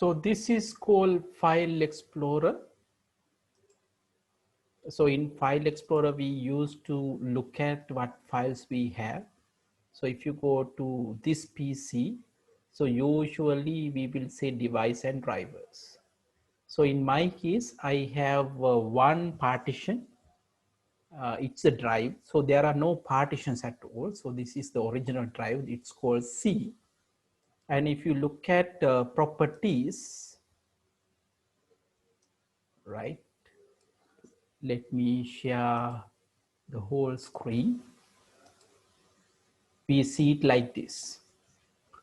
So this is called File Explorer. So in File Explorer, we used to look at what files we have. So if you go to this PC, so usually we will say device and drivers. So in my case, I have one partition. It's a drive. So there are no partitions at all. So this is the original drive. It's called C. And if you look at properties, right? Let me share the whole screen. We see it like this.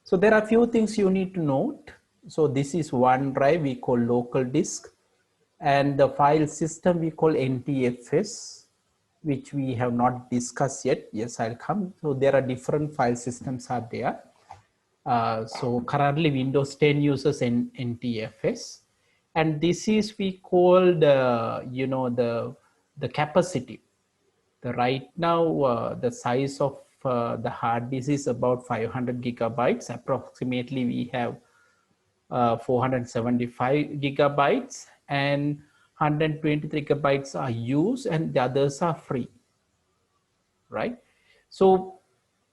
So there are a few things you need to note. So this is one drive we call local disk, and the file system we call NTFS, which we have not discussed yet. Yes, I'll come. So there are different file systems are there. So currently Windows 10 uses NTFS, and this is we called the capacity. The right now the size of the hard disk is about 500 gigabytes. Approximately we have 475 gigabytes, and 123 gigabytes are used, and the others are free, right? So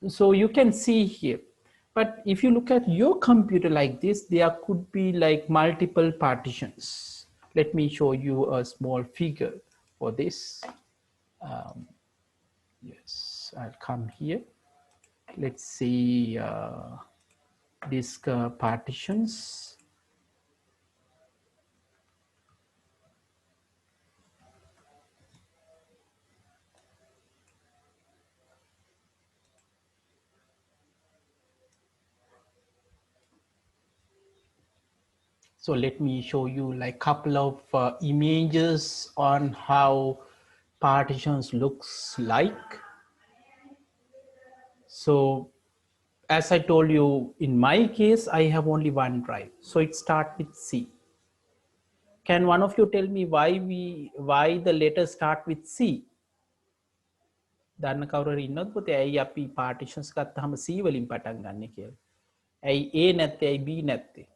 you can see here. But if you look at your computer like this, there could be like multiple partitions. Let me show you a small figure for this. Yes, I'll come here. Let's see disk partitions. So let me show you like couple of images on how partitions looks like. So as I told you, in my case, I have only one drive. So it starts with C. Can one of you tell me why the letter start with C? දන්න කවුරු හරි ඉන්නවද පුතේ? ඇයි අපි partitions ගත්තාම C වලින් පටන් ගන්න කියලා? ඇයි A නැත්තේ? ඇයි B නැත්තේ?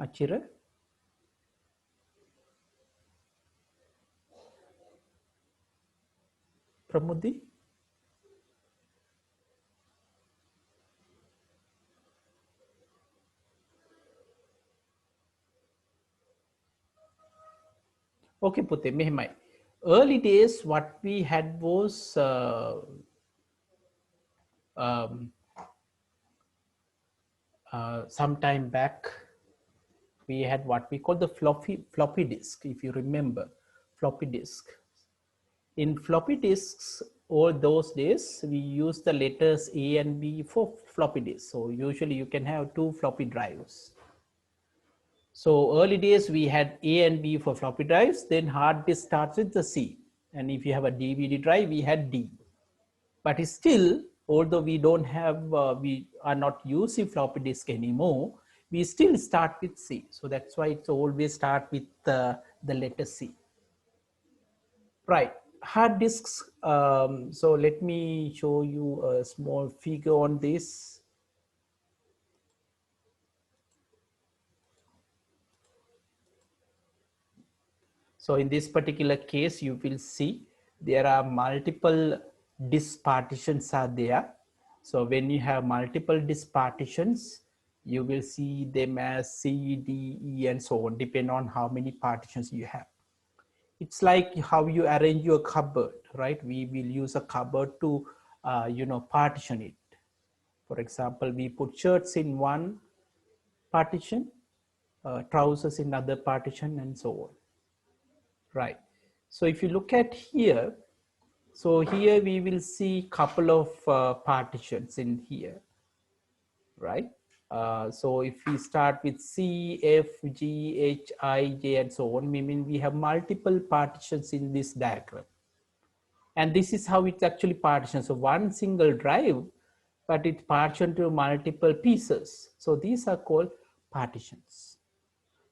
අචිර? ප්‍රමුදි? Okay, පුතේ මෙහෙමයි. Early days, what we had was some time back, we had what we call the floppy disk, if you remember, floppy disk. In floppy disks, all those days, we use the letters A and B for floppy disk. So usually you can have two floppy drives. So early days, we had A and B for floppy drives, then hard disk starts with the C. And if you have a DVD drive, we had D. But still, although we don't have, we are not using floppy disk anymore, we still start with C. So that's why it's always start with the letter C. Right, hard disks. So let me show you a small figure on this. So in this particular case, you will see there are multiple disk partitions are there. So when you have multiple disk partitions, you will see them as C, D, E, and so on, depending on how many partitions you have. It's like how you arrange your cupboard, right? We will use a cupboard to, partition it. For example, we put shirts in one partition, trousers in another partition, and so on. Right. So if you look at here, so here we will see couple of partitions in here, right? So if we start with C, F, G, H, I, J, and so on, meaning we have multiple partitions in this diagram. And this is how it's actually partitioned. So one single drive, but it's partitioned to multiple pieces. So these are called partitions.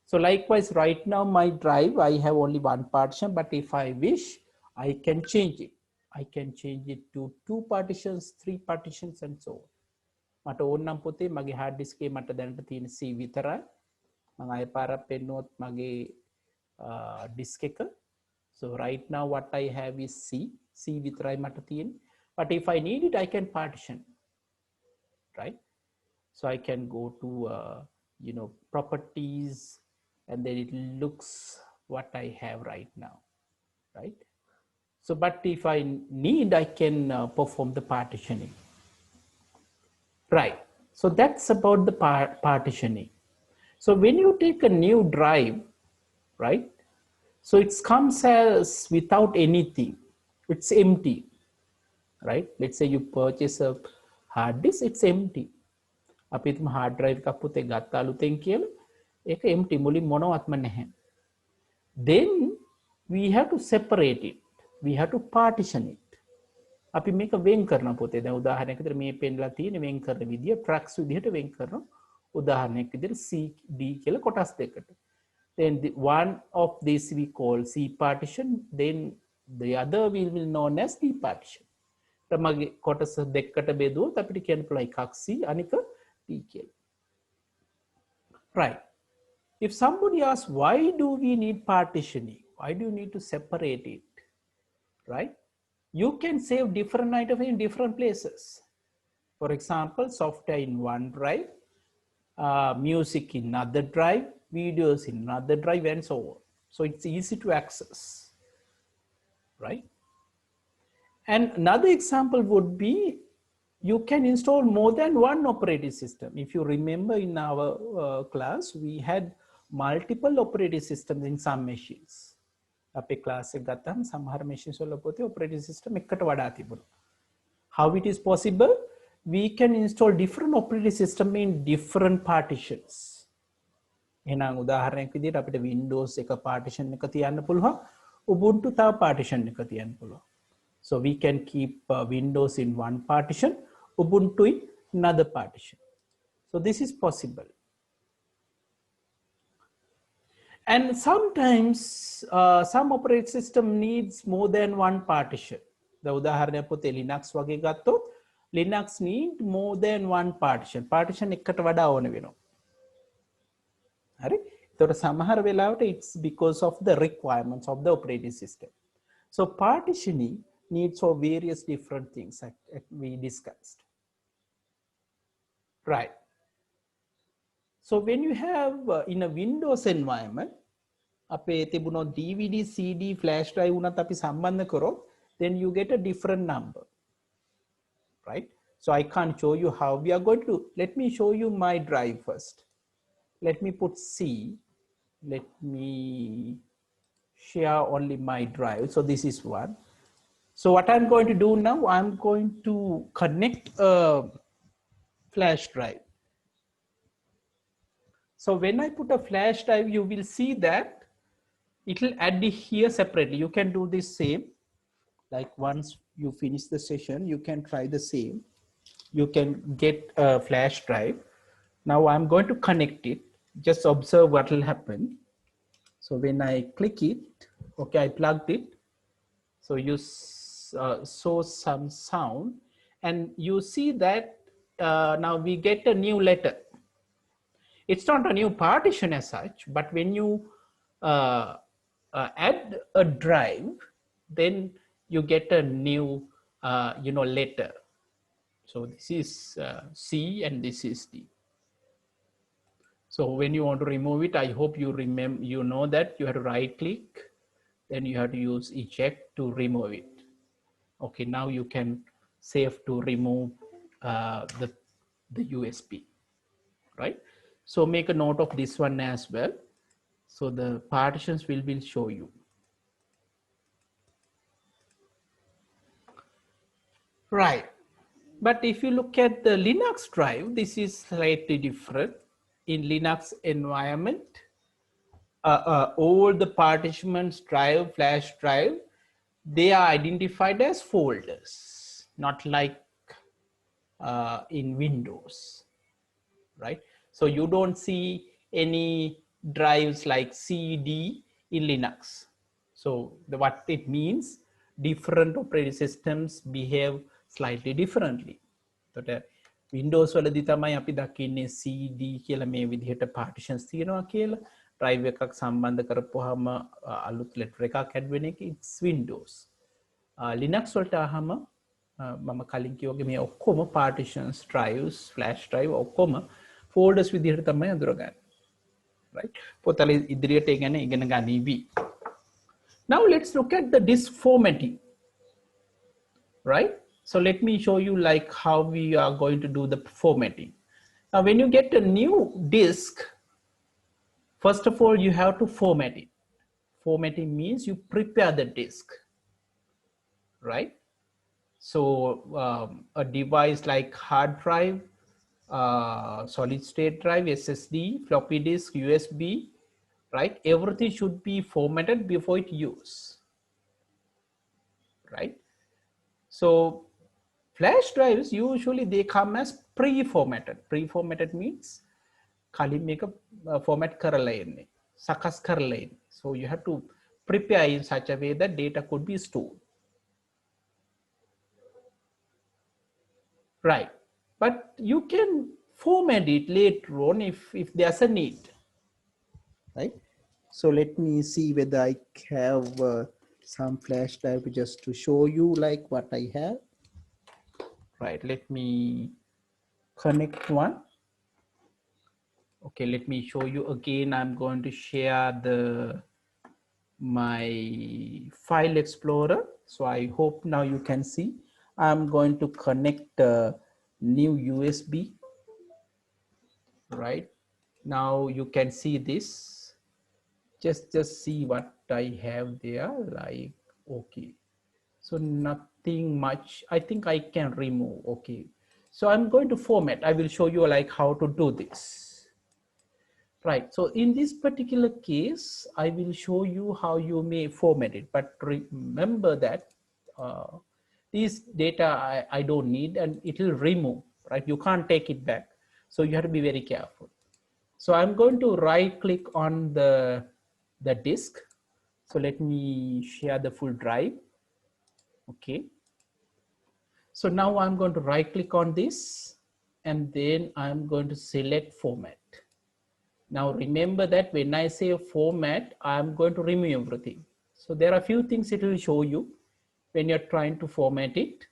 So likewise, right now my drive, I have only one partition, but if I wish, I can change it. I can change it to 2 partitions, 3 partitions, and so on. මට ඕනනම් පොතේ මගේ hard disk එකේ මට දැනට තියෙන C විතරයි. මම අය පාරක් පෙන්නුවොත් මගේ disk එක. So right now what I have is C විතරයි මට තියෙන්නේ. But if I need it, I can partition, right? So I can go to properties, and then it looks what I have right now, right? So but if I need, I can perform the partitioning, right? So that's about the partitioning. So when you take a new drive, right, so it comes as without anything, it's empty, right? Let's say you purchase a hard disk, it's empty. අපි හිතමු hard drive එකක් පුතේ ගත්ත අලුතෙන් කියලා, ඒක empty, මුලින් මොනවත්ම නැහැ. Then we have to separate it, we have to partition it. අපි මේක වෙන් කරනවා පුතේ. දැන් උදාහරණයක් විදිහට මේ පෙන්ලා තියෙන වෙන් කරන විදිය tracks විදිහට වෙන් කරනවා. උදාහරණයක් විදිහට C D කියලා කොටස් දෙකට. Then one of these we call C partition, then the other will known as D partition. තමගේ කොටස දෙකකට බෙදුවොත් අපිට කියන්න පුළුවන් එකක් C අනික D කියලා. Right. If somebody asks, why do we need partitioning? Why do you need to separate it? Right? You can save different items in different places. For example, software in one drive, music in another drive, videos in another drive, and so on. So it's easy to access, right? And another example would be, you can install more than one operating system. If you remember in our class, we had multiple operating systems in some machines. අපේ class එක ගත්තාම සමහර machines වල පොතේ operating system එකට වඩා තිබුණා. How it is possible? We can install different operating system in different partitions. එහෙනම් උදාහරණයක් විදිහට අපිට Windows එක partition එක තියන්න පුළුවන්, Ubuntu තව partition එක තියන්න පුළුවන්. So we can keep Windows in one partition, Ubuntu in another partition. So this is possible. And sometimes some operating system needs more than one partition. The උදාහරණයක් පොතේ Linux වගේ ගත්තොත් Linux need more than one partition. Partition එකකට වඩා ඕන වෙනවා. හරි? ඒතකොට සමහර වෙලාවට it's because of the requirements of the operating system. So partitioning needs for various different things that we discussed. Right. So when you have in a Windows environment, අපේ තිබුණොත් DVD, CD, flash drive උනත් අපි සම්බන්ධ කරොත්, then you get a different number, right? So I can't show you how we are going to do. Let me show you my drive first. Let me put C. Let me share only my drive. So this is one. So what I'm going to do now, I'm going to connect a flash drive. So when I put a flash drive, you will see that it will add it here separately. You can do this same. Like once you finish the session, you can try the same. You can get a flash drive. Now I'm going to connect it. Just observe what will happen. So when I click it, okay, I plugged it. So you saw some sound, and you see that now we get a new letter. It's not a new partition as such, but when you add a drive, then you get a new letter. So this is C and this is D. So when you want to remove it, I hope you remember, you know that you have to right click, then you have to use eject to remove it. Okay, now you can save to remove the USB, right? So make a note of this one as well. So the partitions will show you. Right. But if you look at the Linux drive, this is slightly different. In Linux environment, all the partitions drive, flash drive, they are identified as folders, not like in Windows, right? So you don't see any drives like CD in Linux. So what it means, different operating systems behave slightly differently. So Windows වලදී තමයි අපි දකින්නේ CD කියලා මේ විදිහට partitions තියෙනවා කියලා. drive එකක් සම්බන්ධ කරපුවාම අලුත් letter එකක් add වෙන එක it's Windows. Linux වලට ආවම මම කලින් කිව්වා වගේ මේ ඔක්කොම partitions, drives, flash drive ඔක්කොම folders විදිහට තමයි අඳුරගන්නේ. Right? පොතල ඉදිරියට ඒ ගැන ඉගෙන ගනිවි. Now let's look at the disk formatting. Right? So let me show you like how we are going to do the formatting. Now when you get a new disk, first of all you have to format it. Formatting means you prepare the disk, right? So a device like hard drive, solid state drive, SSD, floppy disk, USB, right? Everything should be formatted before it use, right? So flash drives usually they come as pre-formatted. Pre-formatted means කලින් මේක format කරලා එන්නේ, සකස් කරලා එන්නේ. So you have to prepare in such a way that data could be stored. Right. But you can format it later on if there's a need. Right. So let me see whether I have some flash drive just to show you like what I have. Right, let me connect one. Okay, let me show you again. I'm going to share my file explorer. So I hope now you can see. I'm going to connect a new USB. Right, now you can see this. Just see what I have there, like, okay. So nothing much. I think I can remove. Okay. So I'm going to format. I will show you like how to do this. Right. So in this particular case, I will show you how you may format it. But remember that this data I don't need and it will remove, right? You can't take it back. So you have to be very careful. So I'm going to right click on the disk. So let me share the full drive. Okay. So now I'm going to right click on this and then I'm going to select format. Now remember that when I say format, I'm going to remove everything. So there are a few things it will show you when you're trying to format it.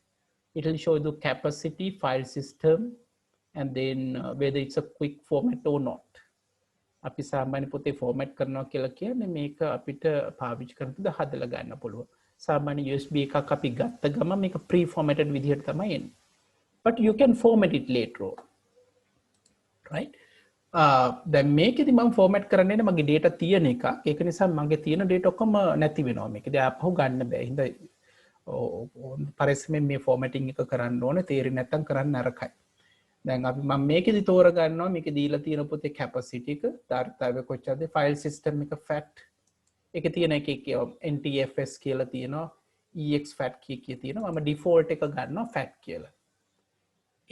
It will show the capacity, file system, and then whether it's a quick format or not. අපි සාමාන්‍ය පොතේ format කරනවා කියලා කියන්නේ මේක අපිට පාවිච්චි කරනකොට හදලා ගන්න පුළුවන්. සාමාන්‍ය USB එකක් අපි ගත්ත ගම මේක pre-formatted විදිහට තමයි එන්නේ. But you can format it later on. Right? දැන් මේකෙදි මම format කරන්නේ මගේ data තියෙන එක. ඒක නිසා මගේ තියෙන data ඔක්කොම නැති වෙනවා මේකදී ආපහු ගන්න බෑ. හින්දා පරිස්සමෙන් මේ formatting එක කරන්න ඕනේ. තේරෙන්නේ නැත්නම් කරන්න නරකයි. දැන් අපි මම මේකෙදි තෝර ගන්නවා මේකේ දීලා තියෙන පොතේ capacity එක, ධාරිතාවය කොච්චරද, file system එක fat එක තියෙන එකේ NTFS කියලා තියෙනවා, EXFAT කිය තියෙනවා. මම default එක ගන්නවා fat කියලා.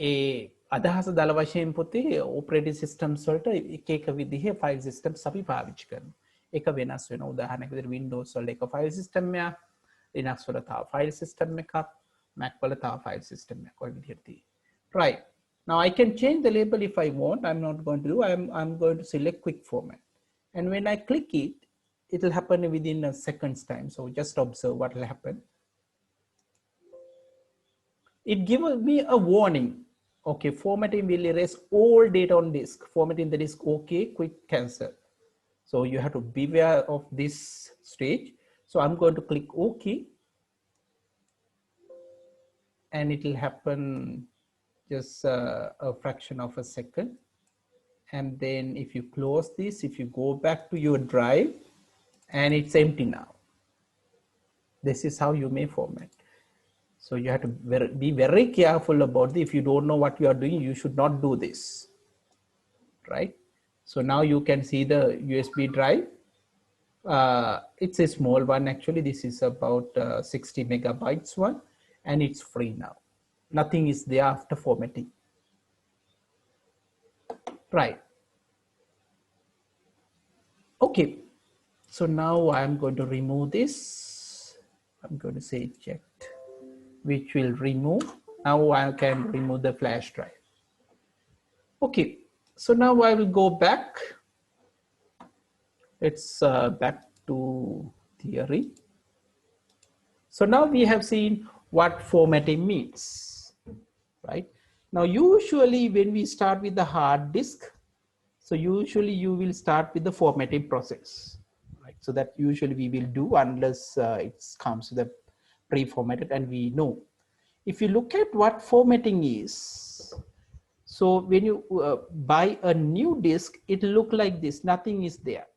ඒ අදහස දල වශයෙන් පොතේ operating systems වලට එක එක විදිහේ file systems අපි පාවිච්චි කරනවා. ඒක වෙනස් වෙනවා. උදාහරණයක් විදිහට Windows වල එක file system එකක්, Linux වල තව file system එකක්, Mac වල තව file system එකක් ඔය විදිහට තියෙනවා. Right. Now I can change the label if I want. I'm not going to do. I'm going to select quick format. And when I click it, it will happen within a second's time. So just observe what will happen. It gives me a warning. Okay, formatting will erase all data on disk. Formatting the disk, okay, quick cancel. So you have to beware of this stage. So I'm going to click OK. And it will happen just a fraction of a second. And then if you close this, if you go back to your drive and it's empty now, this is how you may format. So you have to be very careful about this. If you don't know what you are doing, you should not do this, right? So now you can see the USB drive. It's a small one actually. This is about 60 megabytes one, and it's free now. Nothing is there after formatting. Right. Okay. So now I'm going to remove this. I'm going to say checked, which will remove. Now I can remove the flash drive. Okay, so now I will go back. It's back to theory. So now we have seen what formatting means, right? Now, usually when we start with the hard disk, so usually you will start with the formatting process, right? So that usually we will do unless it comes to the pre-formatted, and we know. If you look at what formatting is, so when you buy a new disk, it look like this, nothing is there,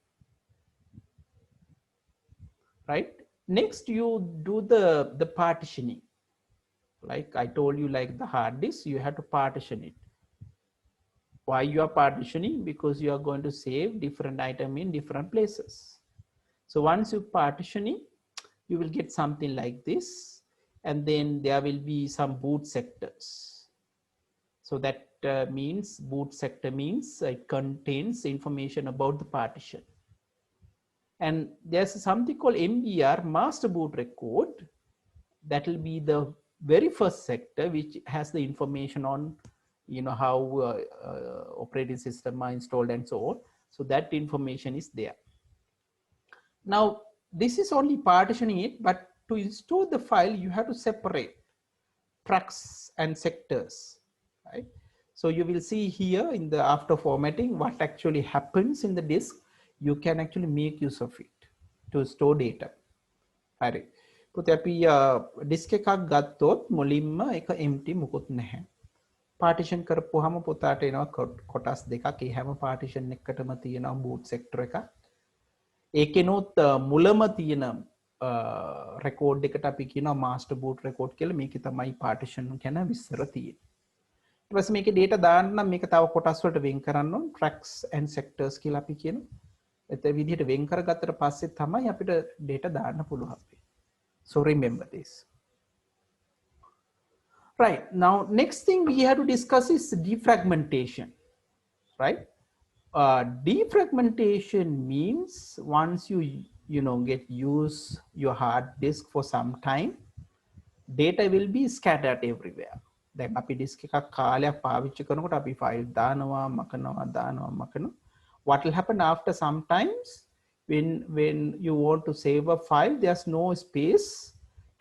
right? Next, you do the partitioning. Like I told you, like the hard disk, you have to partition it. Why you are partitioning? Because you are going to save different item in different places. So once you partitioning, you will get something like this, and then there will be some boot sectors. So that means boot sector means it contains information about the partition. And there's something called MBR, master boot record. That will be the very first sector which has the information on, you know, how operating system are installed and so on. So that information is there. Now this is only partitioning it, but to install the file you have to separate tracks and sectors, right? So you will see here in the after formatting what actually happens in the disk. You can actually make use of it to store data. හරි. පුතේ අපි disc එකක් ගත්තොත් මුලින්ම එක empty මුකුත් නැහැ. Partition කරපුවාම පුතාට එනවා කොටස් දෙකක්. ඒ හැම පාටිෂන් එකකටම තියෙනවා boot sector එකක්. ඒකෙනොත් මුලම තියෙන රෙකෝඩ් එකට අපි කියනවා master boot record කියලා. මේකේ තමයි පාටිෂන් ගැන විස්තර තියෙන්නේ. ඊට පස්සේ මේකේ data දාන්න නම් මේක තව කොටස් වලට වෙන් කරන්න ඕන. tracks and sectors කියලා අපි කියනවා. ඒ විදිහට වෙන් කරගත්තට පස්සේ තමයි අපිට data දාන්න පුළුවන්. So remember this. Right, now next thing we have to discuss is defragmentation, right? Defragmentation means once you know get use your hard disk for some time, data will be scattered everywhere. දැන් අපි disk එකක් කාලයක් පාවිච්චි කරනකොට අපි file දානවා මකනවා. What will happen after sometimes when you want to save a file, there's no space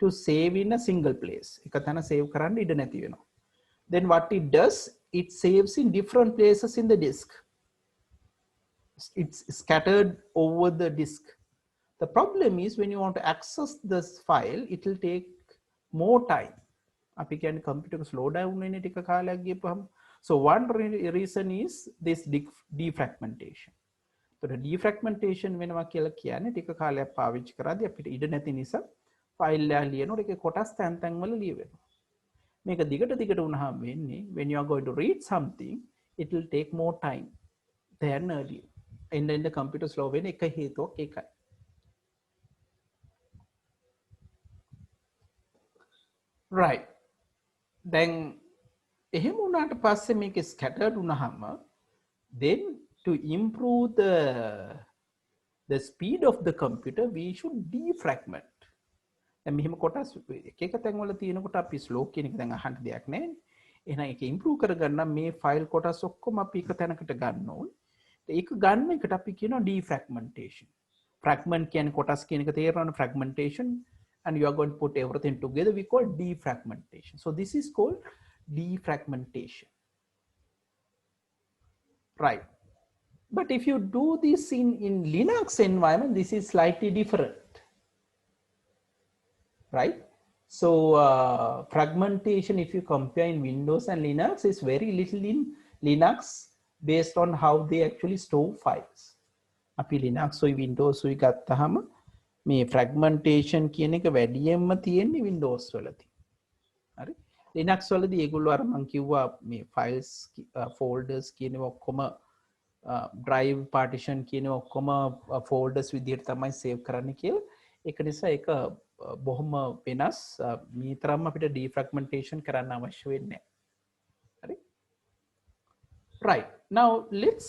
to save in a single place. එක තැන save කරන්න ඉඩ නැති වෙනවා. Then what it does, it saves in different places in the disk. It's scattered over the disk. The problem is when you want to access this file, it will take more time. අපි කියන්නේ computer එක slow down වෙන ටික කාලයක් ගියපුවම. So one reason is this defragmentation. So defragmentation වෙනවා කියලා කියන්නේ ටික කාලයක් පාවිච්චි කරද්දී අපිට ඉඩ නැති නිසා ෆයිල් එක ලියනකොට ඒකේ කොටස් තැන් තැන් වල ලියවෙනවා. මේක දිගට වුණාම වෙන්නේ when you are going to read something, it will take more time than earlier. And then the computer slow වෙන එක හේතුවක් ඒකයි. Right. Then එහෙම වුණාට පස්සේ මේක scattered වුණාම, then to improve the speed of the computer, we should defragment. දැන් මෙහෙම කොටස් එක තැන් වල තියෙනකොට අපි slow කියන එක දැන් අහන්න දෙයක් නැහැ. එහෙනම් ඒක improve කරගන්න මේ file කොටස් ඔක්කොම අපි එක තැනකට ගන්න ඕනේ. ඒක ගන්න එකට අපි කියනවා defragmentation. Fragment කියන්නේ කොටස් කියන එක තේරෙනවනේ, fragmentation, and you are going to put everything together, we call defragmentation. So this is called defragmentation. Right. But if you do this in Linux environment, this is slightly different. Right? So fragmentation, if you compare in Windows and Linux, is very little in Linux based on how they actually store files. අපි Linux or Windows උයි ගත්තාම මේ fragmentation කියන එක වැඩියෙන්ම තියෙන්නේ Windows වලදී. හරි? Linux වලදී ඒගොල්ලෝ අර මම කිව්වා මේ files folders කියනවා ඔක්කොම drive partition කියනවා ඔක්කොම folders විදිහට තමයි save කරන්න කියලා. ඒක නිසා ඒක බොහොම වෙනස්. මේ තරම් අපිට defragmentation කරන්න අවශ්‍ය වෙන්නේ නැහැ. හරි? Right. Now let's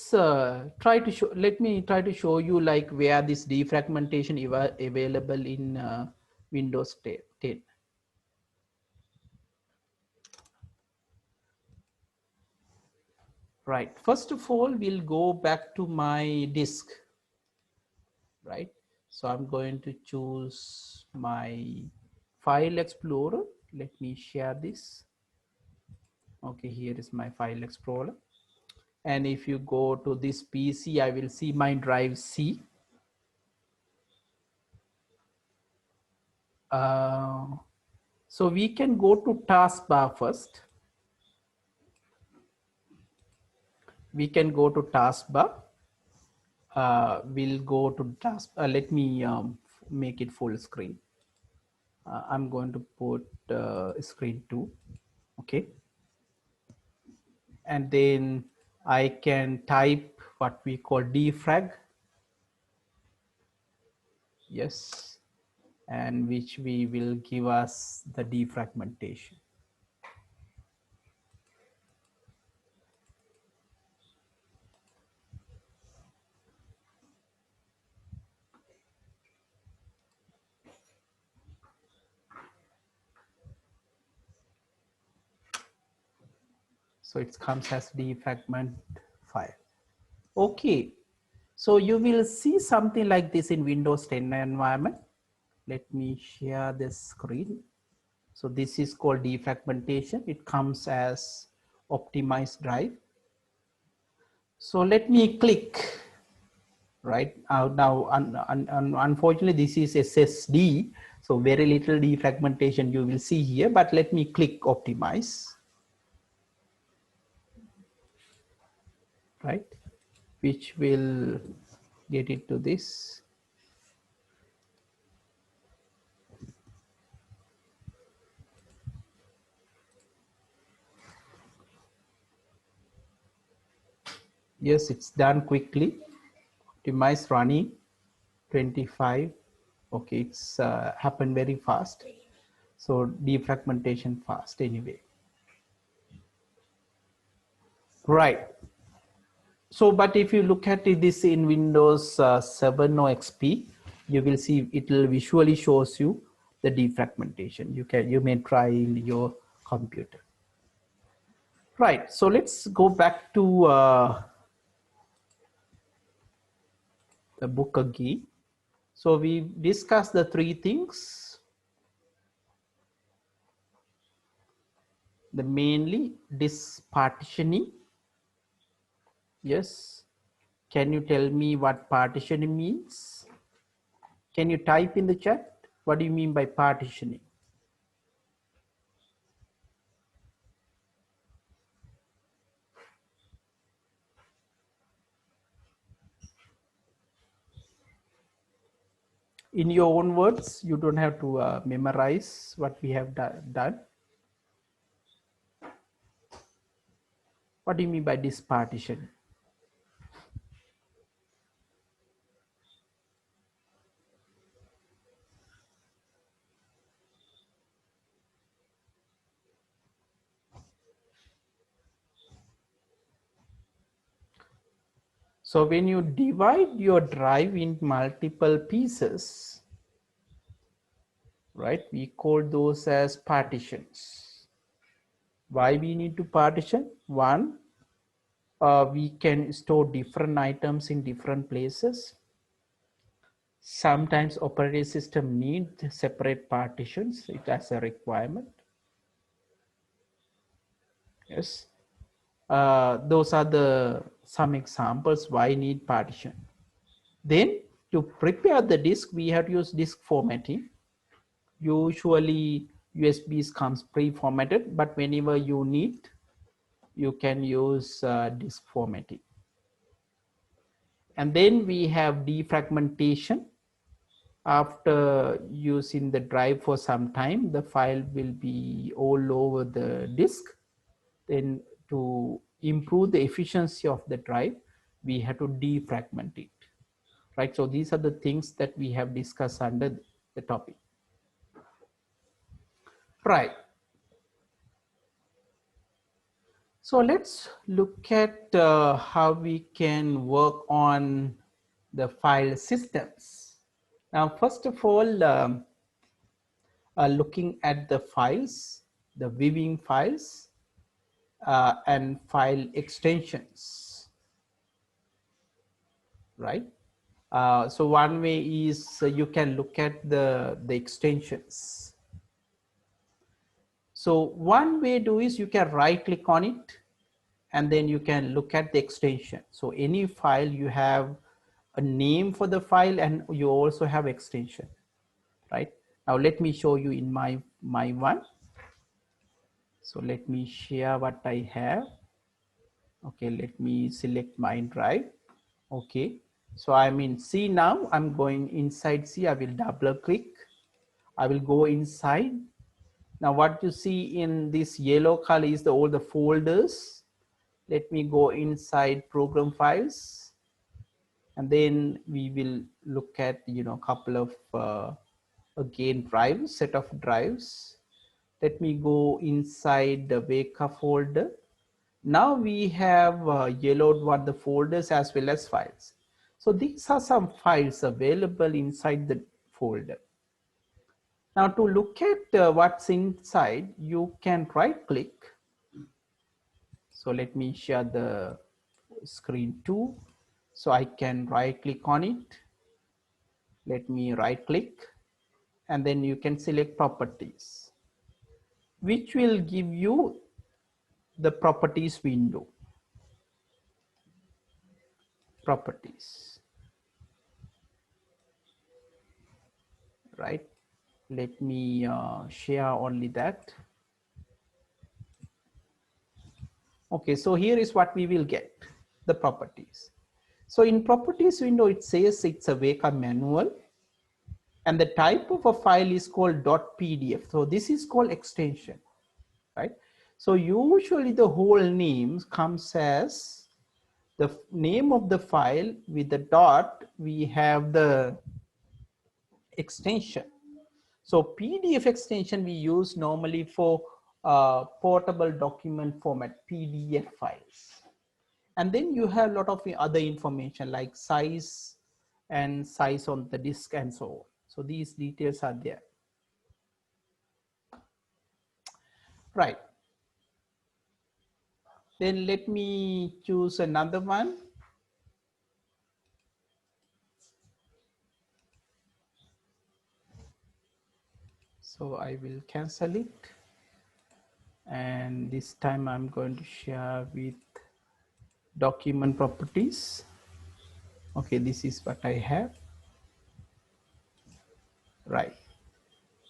let me try to show you like where this defragmentation is available in Windows 10. Right, first of all, we'll go back to my disk, right? So I'm going to choose my file explorer. Let me share this. Okay, here is my file explorer. And if you go to this PC, I will see my drive C. So we can go to taskbar first. We can go to taskbar. We'll go to task. Let me make it full screen. I'm going to put screen 2. Okay. And then I can type what we call defrag. Yes. And which we will give us the defragmentation. So it comes as defragment file. Okay. So you will see something like this in Windows 10 environment. Let me share this screen. So this is called defragmentation. It comes as optimized drive. So let me click, right? Now, unfortunately, this is SSD. So very little defragmentation you will see here, but let me click optimize, right? Which will get it to this. Yes, it's done quickly. Optimize running 25. Okay, it's happened very fast. So defragmentation fast anyway. Right. So, but if you look at this in Windows 7 or XP, you will see it will visually shows you the defragmentation. You may try in your computer. Right. So let's go back to the book again. So we discussed the three things. The mainly disk partitioning. Yes. Can you tell me what partitioning means? Can you type in the chat? What do you mean by partitioning? In your own words, you don't have to memorize what we have done. What do you mean by this partition? So when you divide your drive in multiple pieces, right, we call those as partitions. Why we need to partition? One, we can store different items in different places. Sometimes operating system need separate partitions. It has a requirement. Yes. Those are the some examples why I need partition. Then to prepare the disk, we have to use disk formatting. Usually USBs comes pre-formatted, but whenever you need, you can use disk formatting. And then we have defragmentation. After using the drive for some time, the file will be all over the disk. Then to improve the efficiency of the drive, we have to defragment it, right? So these are the things that we have discussed under the topic, right? So let's look at how we can work on the file systems. Now, first of all, looking at the files, the viewing files, and file extensions, right? So one way is you can look at the extensions. So one way to is you can right click on it and then you can look at the extension. So any file you have a name for the file and you also have extension, right? Now let me show you in my one. So let me share what I have. Okay, let me select my drive. Okay, so I'm in C now. I'm going inside C. I will double click. I will go inside. Now what you see in this yellow color is all the folders. Let me go inside program files, and then we will look at couple of again drives, set of drives. Let me go inside the Weka folder. Now we have yellowed what the folders as well as files. So these are some files available inside the folder. Now to look at what's inside, you can right click. So let me share the screen too. So I can right click on it. Let me right click and then you can select properties, which will give you the properties window. Properties, right? Let me share only that. Okay, so here is what we will get, the properties. So in properties window, it says it's a Weka manual and the type of a file is called .pdf. So this is called extension, right? So usually the whole name comes as the name of the file with the dot, we have the extension. So PDF extension we use normally for portable document format, PDF files. And then you have a lot of other information like size and size on the disk and so on. So these details are there. Right. Then let me choose another one. So I will cancel it. And this time I'm going to share with document properties. Okay, this is what I have. Right.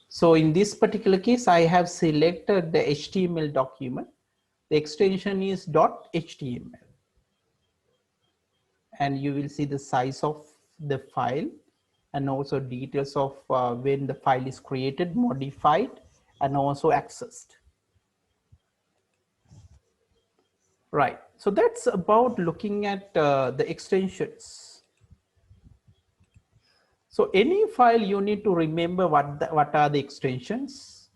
So in this particular case, I have selected the HTML document. The extension is .html. And you will see the size of the file and also details of when the file is created, modified, and also accessed. Right. So that's about looking at the extensions. So any file you need to remember what are the extensions.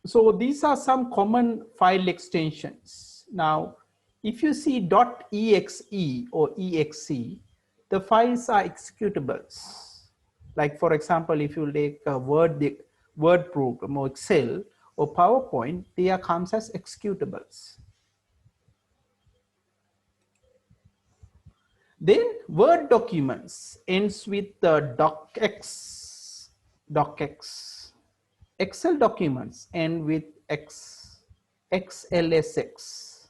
So these are some common file extensions. Now, if you see .exe or exe, the files are executables. Like for example, if you take a Word program or Excel or PowerPoint, they are comes as executables. Then Word documents ends with docx. Excel documents end with xlsx,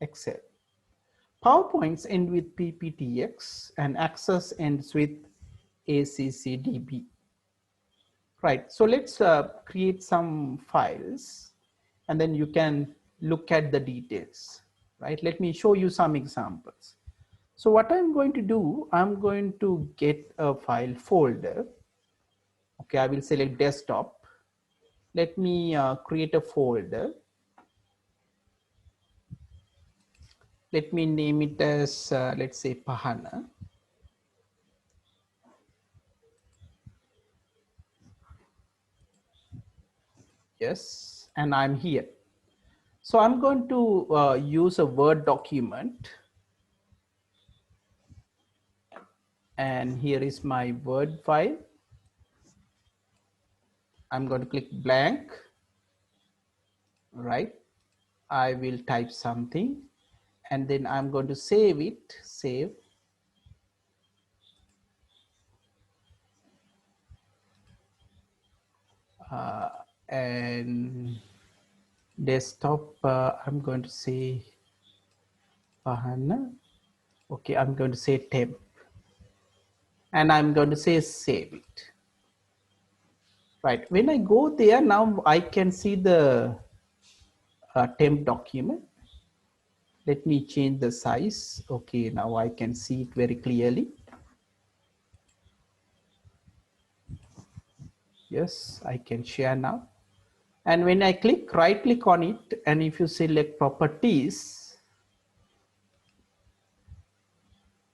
Excel. PowerPoints end with pptx and Access ends with accdb. Right, so let's create some files and then you can look at the details, right? Let me show you some examples. So what I'm going to do, I'm going to get a file folder. Okay, I will select desktop. Let me create a folder. Let me name it as, let's say Pahana. Yes, and I'm here. So I'm going to use a Word document. And here is my Word file. I'm going to click blank, right? I will type something and then I'm going to save it, save. And desktop, I'm going to say Pahana. Okay, I'm going to say temp and I'm going to say save it. Right, when I go there, now I can see the temp document. Let me change the size. Okay, now I can see it very clearly. Yes, I can share now. And when I right click on it, and if you select properties,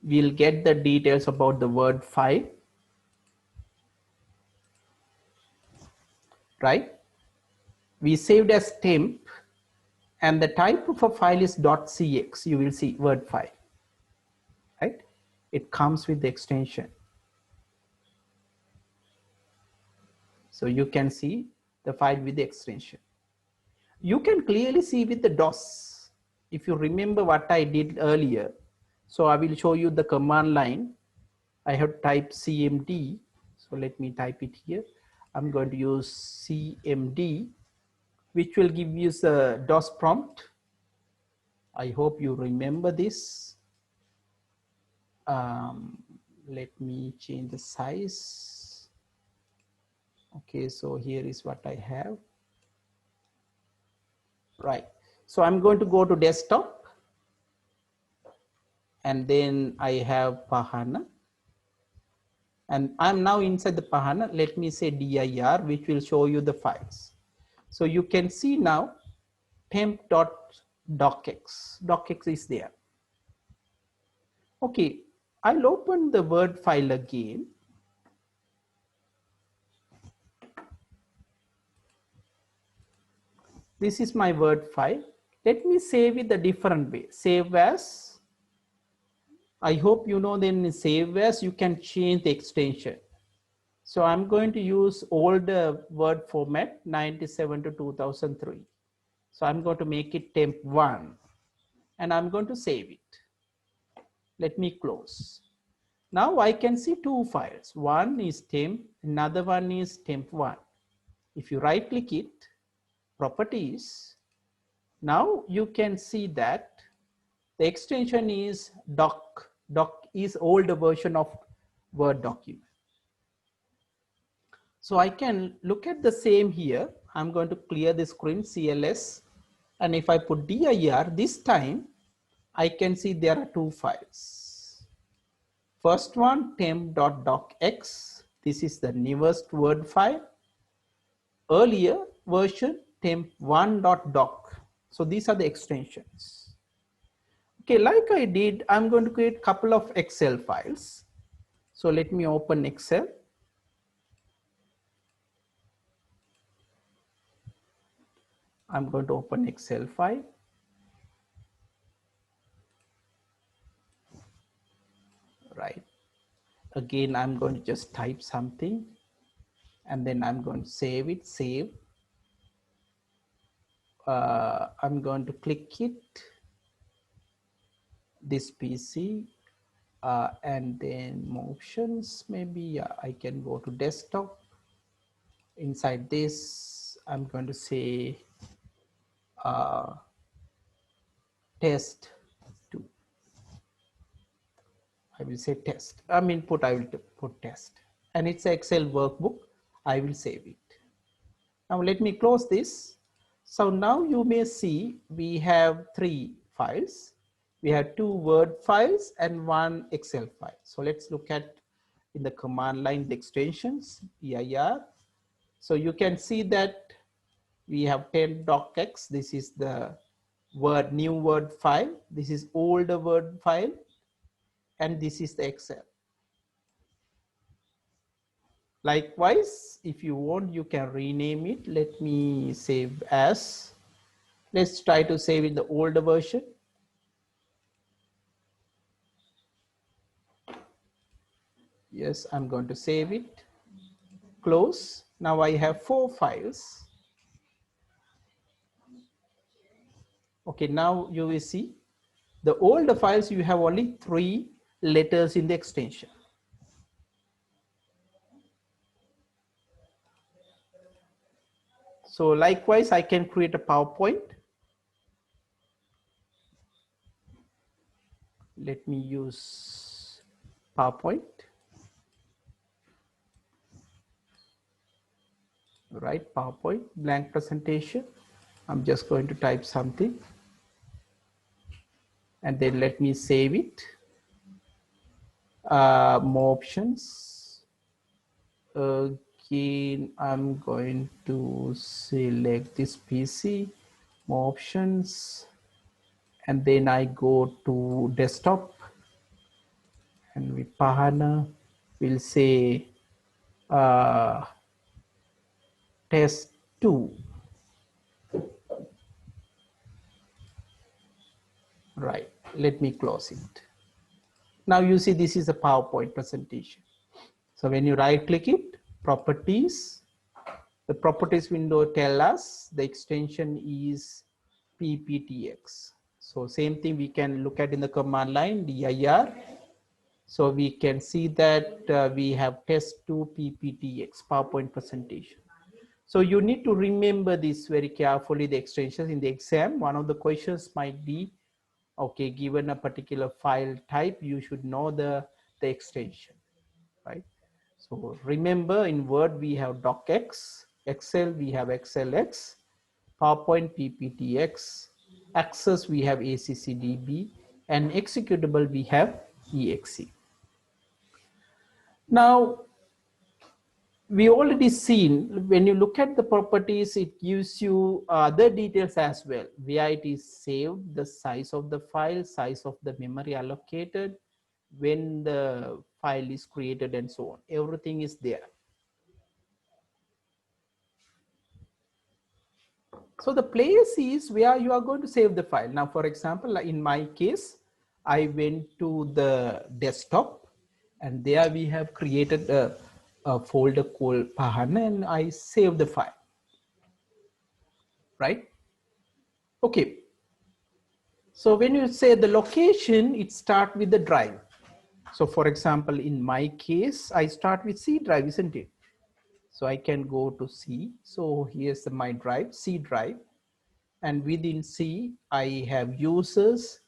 we'll get the details about the Word file, right? We saved as temp and the type of a file is .cx. You will see Word file, right? It comes with the extension. So you can see the file with the extension. You can clearly see with the DOS. If you remember what I did earlier, so I will show you the command line. I have typed CMD. So let me type it here. I'm going to use CMD, which will give you the DOS prompt. I hope you remember this. Let me change the size. Okay, so here is what I have. Right. So I'm going to go to desktop. And then I have Pahana. And I'm now inside the Pahana. Let me say dir, which will show you the files. So you can see now temp.docx. Docx is there. Okay, I'll open the Word file again. This is my Word file. Let me save it a different way. Save as. I hope you know then save as you can change the extension. So I'm going to use older Word format 97 to 2003. So I'm going to make it temp1 and I'm going to save it. Let me close. Now I can see two files. One is temp, another one is temp1. If you right click it, properties, now you can see that the extension is doc. Doc is older version of Word document. So I can look at the same here. I'm going to clear the screen, CLS. And if I put dir, this time I can see there are two files. First one, temp.docx. This is the newest Word file. Earlier version, temp1.doc. So these are the extensions. Okay, like I did, I'm going to create a couple of Excel files. So let me open Excel. I'm going to open Excel file. Right. Again, I'm going to just type something and then I'm going to save it, save. I'm going to click it, this PC, and then motions, maybe I can go to desktop. Inside this, I'm going to say test 2. I will say test. I will put test. And it's an Excel workbook. I will save it. Now let me close this. So now you may see we have 3 files. We have 2 Word files and 1 Excel file. So let's look at in the command line the extensions, dir. So you can see that we have temp.docx. This is the new Word file. This is older Word file. And this is the Excel. Likewise, if you want, you can rename it. Let me save as. Let's try to save in the older version. Yes, I'm going to save it. Close. Now I have 4 files. Okay, now you will see the older files, you have only 3 letters in the extension. So likewise, I can create a PowerPoint. Let me use PowerPoint. Right, PowerPoint, blank presentation. I'm just going to type something and then let me save it. More options. Again, I'm going to select this PC, more options, and then I go to desktop, and with Pahana, we'll say test 2. Right, let me close it. Now you see this is a PowerPoint presentation. So when you right click it, properties, the properties window tell us the extension is PPTX. So same thing we can look at in the command line, dir. So we can see that we have test2 PPTX, PowerPoint presentation. So you need to remember this very carefully, the extensions in the exam. One of the questions might be, okay, given a particular file type, you should know the extension, right? So remember, in Word we have docx, Excel we have XLX, PowerPoint PPTX, Access we have ACCDB, and executable we have EXE. Now, we already seen when you look at the properties, it gives you other details as well, where it is saved, the size of the file, size of the memory allocated, when the file is created, and so on. Everything is there. So the place is where you are going to save the file. Now, for example, in my case, I went to the desktop, and there we have created a folder called Pahana, and I saved the file, right? Okay. So when you say the location, it starts with the drive. So for example, in my case, I start with C drive, isn't it? So I can go to C. So here's my drive, C drive. And within C, I have users.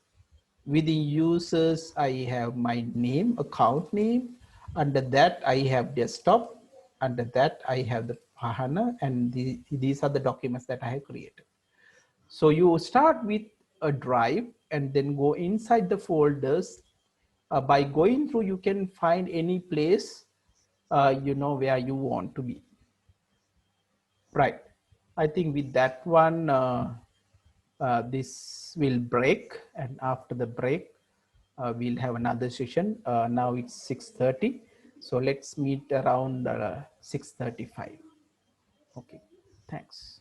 Within users, I have my name, account name. Under that, I have desktop. Under that, I have the Pahana, and these are the documents that I have created. So you start with a drive and then go inside the folders. By going through, you can find any place, you know, where you want to be. Right. I think with that one, this will break, and after the break, we'll have another session. Now it's 6:30, so let's meet around 6:35. Okay, thanks.